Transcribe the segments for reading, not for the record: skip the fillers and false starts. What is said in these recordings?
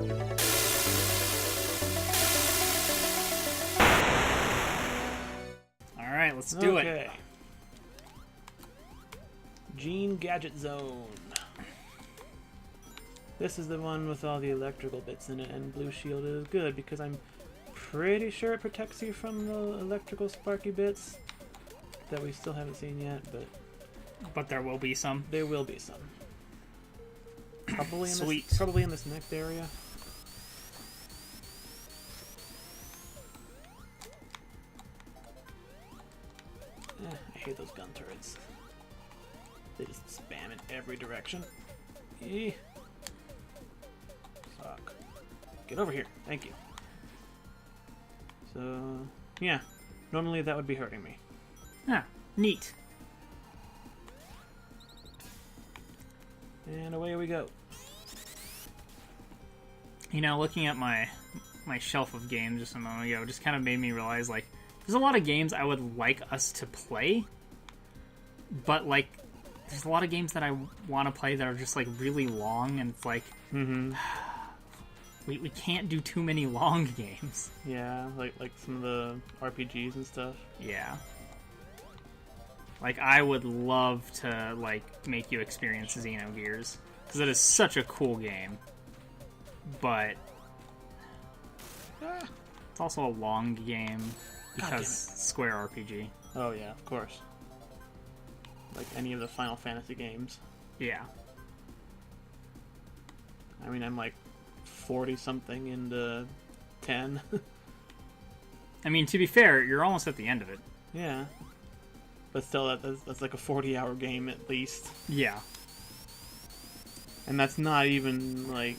Alright, let's do it. Gene Gadget Zone. This is the one with all the electrical bits in it, and Blue Shield is good because I'm pretty sure it protects you from the electrical sparky bits that we still haven't seen yet, but there will be some. There will be some. Probably in Sweet. Probably in this next area. I hate those gun turrets. They just spam in every direction. Eeh. Fuck. Get over here. Thank you. So, yeah. Normally that would be hurting me. Ah, neat. And away we go. You know, looking at my shelf of games just a moment ago just kind of made me realize, like, there's a lot of games I would like us to play, but, like, there's a lot of games that I want to play that are just, like, really long, and it's like, we can't do too many long games. Yeah, like some of the RPGs and stuff. Yeah. Like, I would love to, like, make you experience Xenogears, because it is such a cool game, but it's also a long game because Square RPG. Oh yeah, of course. Like any of the Final Fantasy games. Yeah. I mean, I'm like 40-something into 10. I mean, to be fair, you're almost at the end of it. Yeah. But still, that's like a 40-hour game at least. Yeah. And that's not even, like...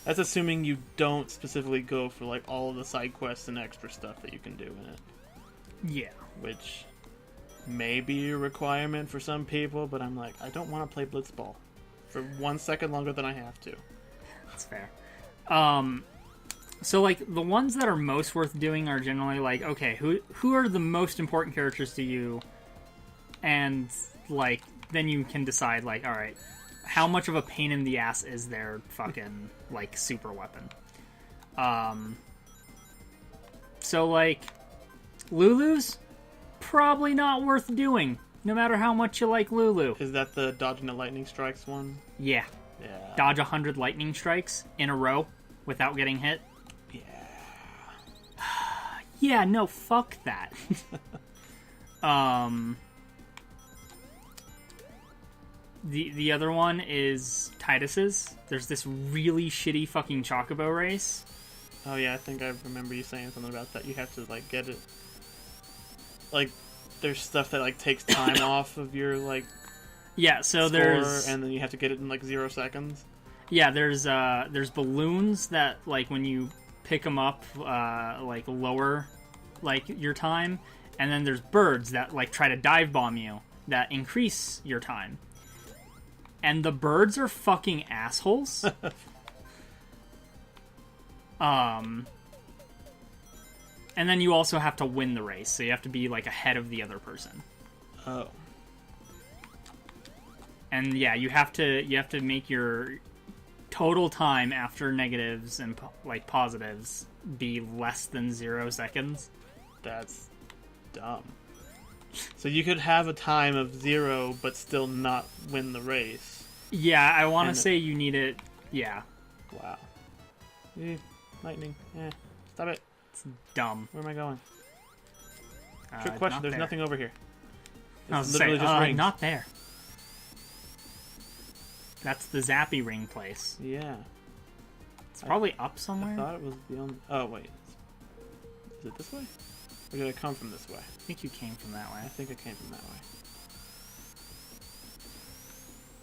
That's assuming you don't specifically go for, like, all of the side quests and extra stuff that you can do in it. Yeah. Which may be a requirement for some people, but I'm like, I don't want to play Blitzball for 1 second longer than I have to. That's fair. So, like, the ones that are most worth doing are generally, like, okay, who are the most important characters to you? And, like, then you can decide, like, alright, how much of a pain in the ass is their fucking, like, super weapon? So, like, Lulu's probably not worth doing, no matter how much you like Lulu. Is that the dodging the lightning strikes one? Yeah. Yeah. Dodge 100 lightning strikes in a row without getting hit. Yeah. Yeah, no, fuck that. The other one is Titus's. There's this really shitty fucking Chocobo race. Oh yeah, I think I remember you saying something about that. You have to, like, get it... Like, there's stuff that, like, takes time off of your, like... Yeah, so score, there's... and then you have to get it in, like, 0 seconds. Yeah, there's balloons that, like, when you pick them up, like, lower, like, your time. And then there's birds that, like, try to dive bomb you that increase your time. And the birds are fucking assholes. And then you also have to win the race, so you have to be, like, ahead of the other person. Oh. And yeah, you have to make your total time after negatives and, like, positives be less than 0 seconds. That's dumb. So you could have a time of 0, but still not win the race. Yeah, I want to say you need it. Yeah. Wow. Lightning. Stop it. It's dumb. Where am I going? Trick question. There's nothing over here. It's literally just rings. Not there. That's the Zappy Ring place. Yeah. It's probably up somewhere. I thought it was the only... Oh, wait. Is it this way? Or did I come from this way? I think you came from that way. I think I came from that way.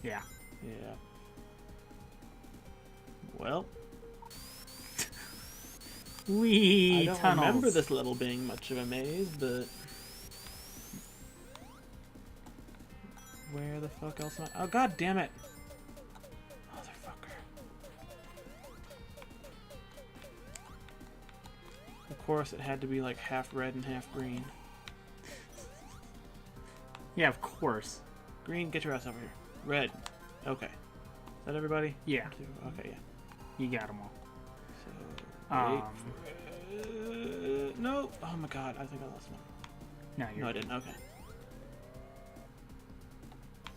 Yeah. Yeah. Well. Wee I don't tunnels. remember this level being much of a maze, but... Where the fuck else am I? Oh, god damn it! Motherfucker. Of course, it had to be like half red and half green. Yeah, of course. Green, get your ass over here. Red. Okay. Is that everybody? Yeah. Okay, yeah. You got them all. So, no! Oh my god, I think I lost one. No, you're No, I didn't. Okay.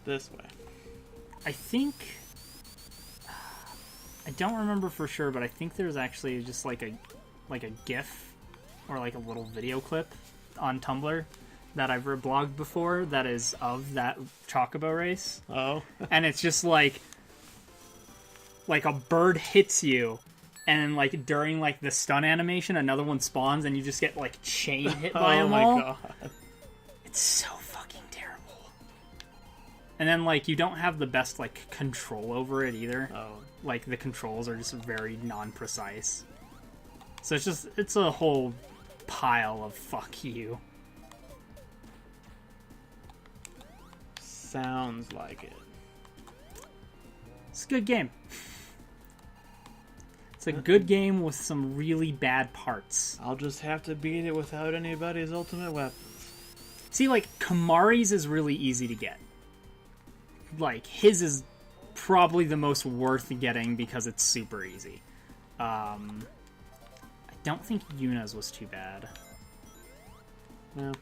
This way. I think... I don't remember for sure, but I think there's actually just like a GIF or like a little video clip on Tumblr that I've reblogged before that is of that Chocobo race. Oh. And it's just like a bird hits you, and like during like the stun animation, another one spawns, and you just get like chain hit by them all. Oh my god. It's so fucking terrible. And then like you don't have the best like control over it either. Oh. Like the controls are just very non-precise. So it's a whole pile of fuck you. Sounds like it. It's a good game. It's a good game with some really bad parts. I'll just have to beat it without anybody's ultimate weapons. See, like, Kamari's is really easy to get. Like, his is probably the most worth getting because it's super easy. I don't think Yuna's was too bad. Yeah.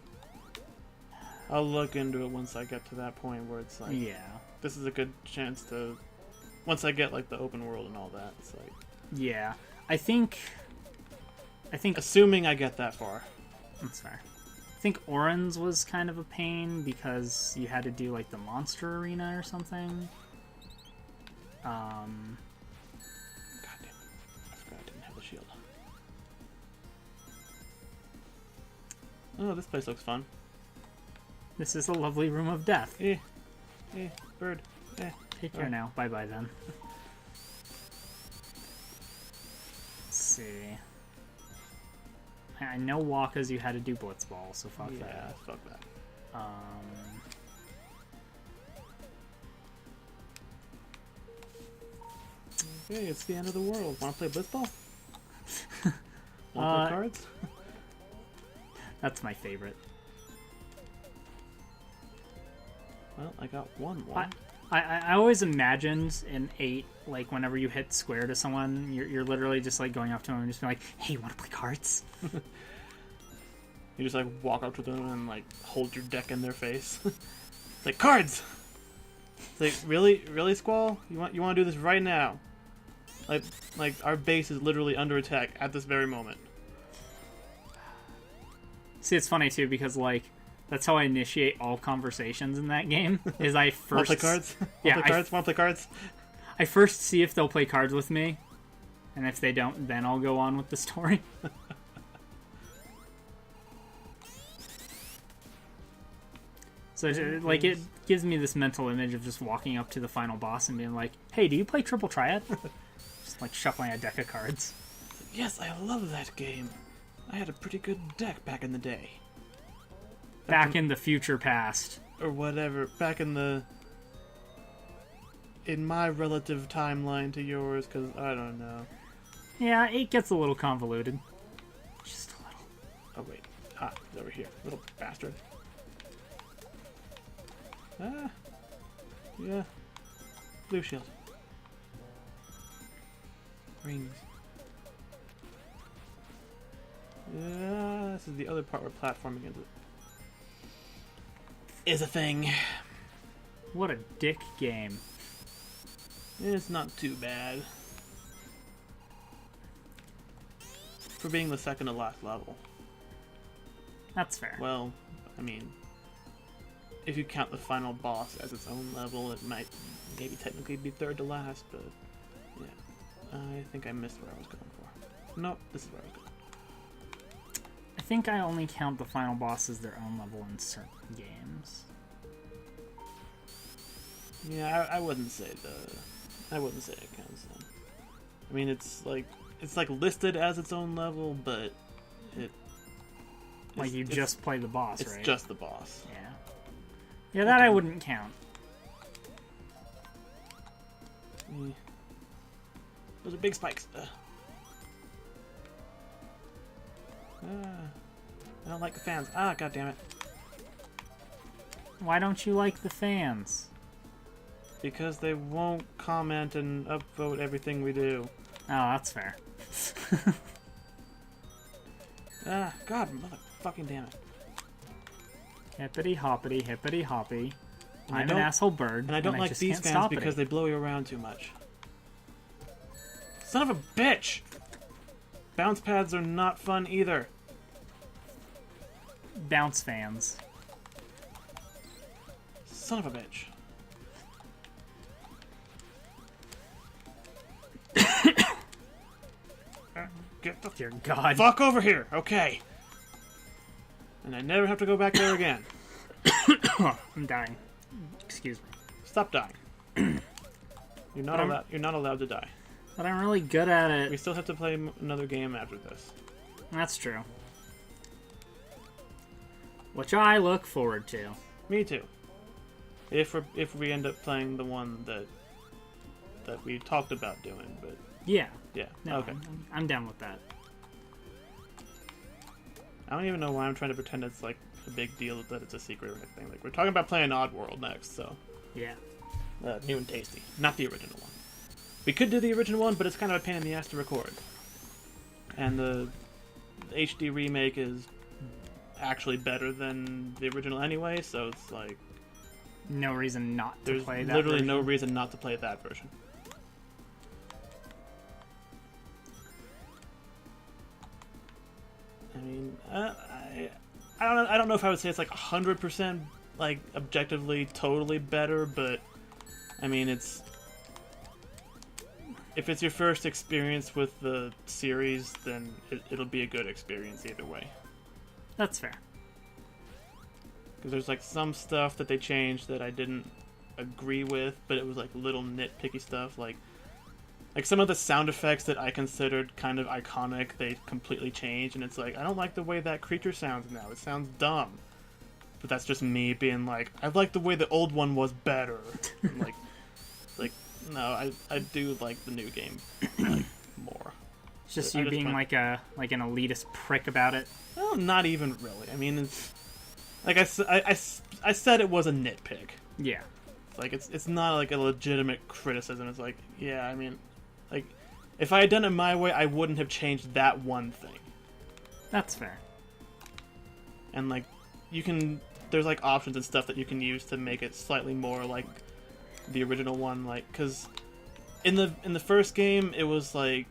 I'll look into it once I get to that point where it's like... Yeah. This is a good chance to... Once I get, like, the open world and all that, it's like... Yeah. I think... Assuming I get that far. That's fair. I think Oran's was kind of a pain because you had to do, like, the monster arena or something. God damn it. I forgot I didn't have the shield. Oh, this place looks fun. This is a lovely room of death. Bird. Take care now. Bye-bye, then. Let's see. I know Waka's you had to do Blitzball, so fuck Yeah, that. fuck that. Okay, it's the end of the world. Want to play Blitzball? Want to play cards? That's my favorite. Well, I got one. I always imagined in 8, like, whenever you hit square to someone, you're literally just, like, going up to them and just being like, hey, you want to play cards? You just, like, walk up to them and, like, hold your deck in their face. It's like, cards! It's like, really? Really, Squall? You want to do this right now? Like, our base is literally under attack at this very moment. See, it's funny, too, because, like, that's how I initiate all conversations in that game, is I first... Want to play cards? Yeah, Want to play cards? I first see if they'll play cards with me, and if they don't, then I'll go on with the story. So, like, it gives me this mental image of just walking up to the final boss and being like, hey, do you play Triple Triad? Just, like, shuffling a deck of cards. Yes, I love that game. I had a pretty good deck back in the day. Back in the future past. Or whatever. Back in the... In my relative timeline to yours, because I don't know. Yeah, it gets a little convoluted. Just a little. Oh, wait. Ah, he's over here. Little bastard. Ah. Yeah. Blue shield. Rings. Yeah, this is the other part where platforming is a thing. What a dick game. It's not too bad. For being the second to last level. That's fair. Well, I mean, if you count the final boss as its own level, it might maybe technically be third to last, but yeah. I think I missed where I was going for. Nope, this is where I was going. I think I only count the final boss as their own level in certain games. Yeah, I wouldn't say it counts then. I mean, it's like listed as its own level, but like you just play the boss, right? It's just the boss. Yeah. Yeah, that I wouldn't count. Those are big spikes. I don't like the fans. Ah, god damn it. Why don't you like the fans? Because they won't comment and upvote everything we do. that's fair. Ah, God, motherfucking damn it. Hippity hoppity, hippity hoppy. And I I'm an don't- asshole bird. And I don't like just these can't fans stop because it. they blow you around too much. Son of a bitch! Bounce pads are not fun either. Bounce fans. Son of a bitch. Get the Dear God. fuck over here, okay. And I never have to go back there again. I'm dying. Excuse me. Stop dying. You're not I'm- allowed. You're not allowed to die. But I'm really good at We it. still have to play another game after this. That's true. Which I look forward to. Me too. If we end up playing the one that we talked about doing, but Yeah. yeah, No, okay. I'm down with that. I don't even know why I'm trying to pretend it's like a big deal that it's a secret or anything. Like we're talking about playing Oddworld next, so Yeah. new and tasty, not the original one. We could do the original one, but it's kind of a pain in the ass to record. And the HD remake is actually better than the original anyway, so it's like No reason not to there's play that. literally version. no reason not to play that version. I mean, I don't know if I would say it's like 100% like objectively totally better, but I mean if it's your first experience with the series, then it'll be a good experience either way. That's fair. Because there's like some stuff that they changed that I didn't agree with, but it was like little nitpicky stuff, like some of the sound effects that I considered kind of iconic, they completely changed, and it's like I don't like the way that creature sounds now. It sounds dumb. But that's just me being like, I like the way the old one was better. like no, I do like the new game like more. It's just I you just being find- like an elitist prick about it. Well, not even really. I mean, it's like I said it was a nitpick. Yeah. Like it's not like a legitimate criticism. It's like, yeah, I mean, like if I had done it my way, I wouldn't have changed that one thing. That's fair. And like there's like options and stuff that you can use to make it slightly more like the original one, like because in the first game it was like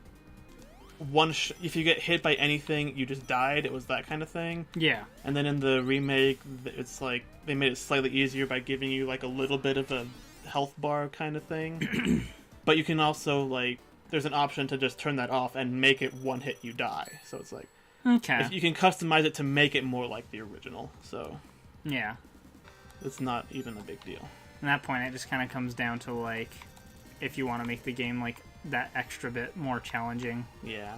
if you get hit by anything you just died. It was that kind of thing. Yeah. And then in the remake, it's like they made it slightly easier by giving you like a little bit of a health bar kind of thing. But you can also like there's an option to just turn that off and make it one hit you die. So it's like Okay. you can customize it to make it more like the original. So Yeah. it's not even a big deal. At that point, it just kind of comes down to like if you want to make the game like that extra bit more challenging. Yeah.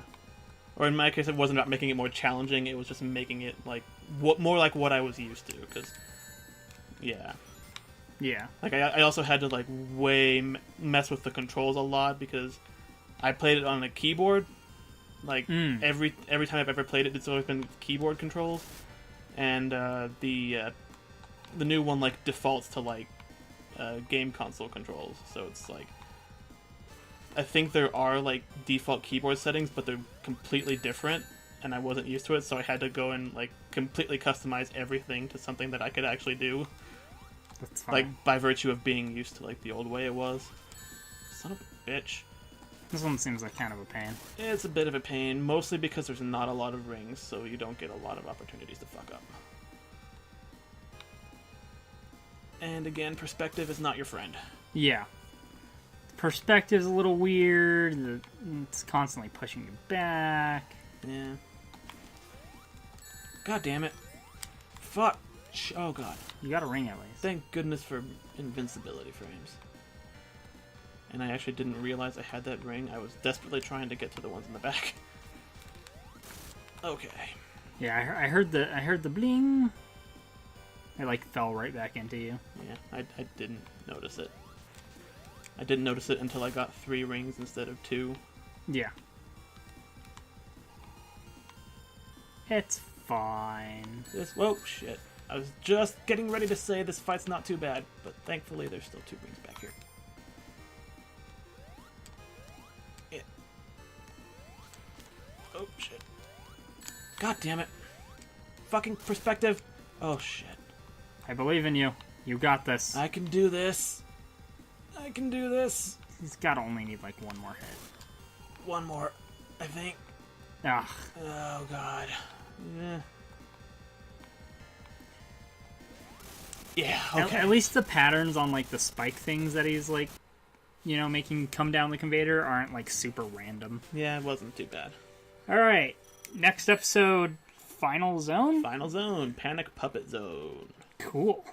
Or in my case, it wasn't about making it more challenging. It was just making it like more like what I was used to. Because yeah. Yeah. Like I also had to like mess with the controls a lot because I played it on a keyboard. Like every time I've ever played it, it's always been keyboard controls, and the new one like defaults to like game console controls. So it's like I think there are like default keyboard settings, but they're completely different, and I wasn't used to it, so I had to go and like completely customize everything to something that I could actually do. That's fine. Like by virtue of being used to like the old way it was. Son of a bitch. This one seems like kind of a pain. It's a bit of a pain, mostly because there's not a lot of rings, so you don't get a lot of opportunities to fuck up. And again, perspective is not your friend. Yeah. Perspective's a little weird. It's constantly pushing you back. Yeah. God damn it. Fuck. Oh god. You got a ring at least. Thank goodness for invincibility frames. And I actually didn't realize I had that ring. I was desperately trying to get to the ones in the back. Okay. Yeah, I heard the bling. It like fell right back into you. Yeah, I didn't notice it. I didn't notice it until I got 3 rings instead of 2. Yeah. It's fine. Whoa, shit. I was just getting ready to say this fight's not too bad, but thankfully there's still 2 rings back here. Yeah. Oh, shit. God damn it. Fucking perspective. Oh, shit. I believe in you. You got this. I can do this. I can do this. He's gotta only need like one more hit. One more, I think. Ugh. Oh, God. Yeah, okay. At least the patterns on like the spike things that he's like, making come down the conveyor aren't like super random. Yeah, it wasn't too bad. All right, next episode, Final Zone. Final Zone, Panic Puppet Zone. Cool.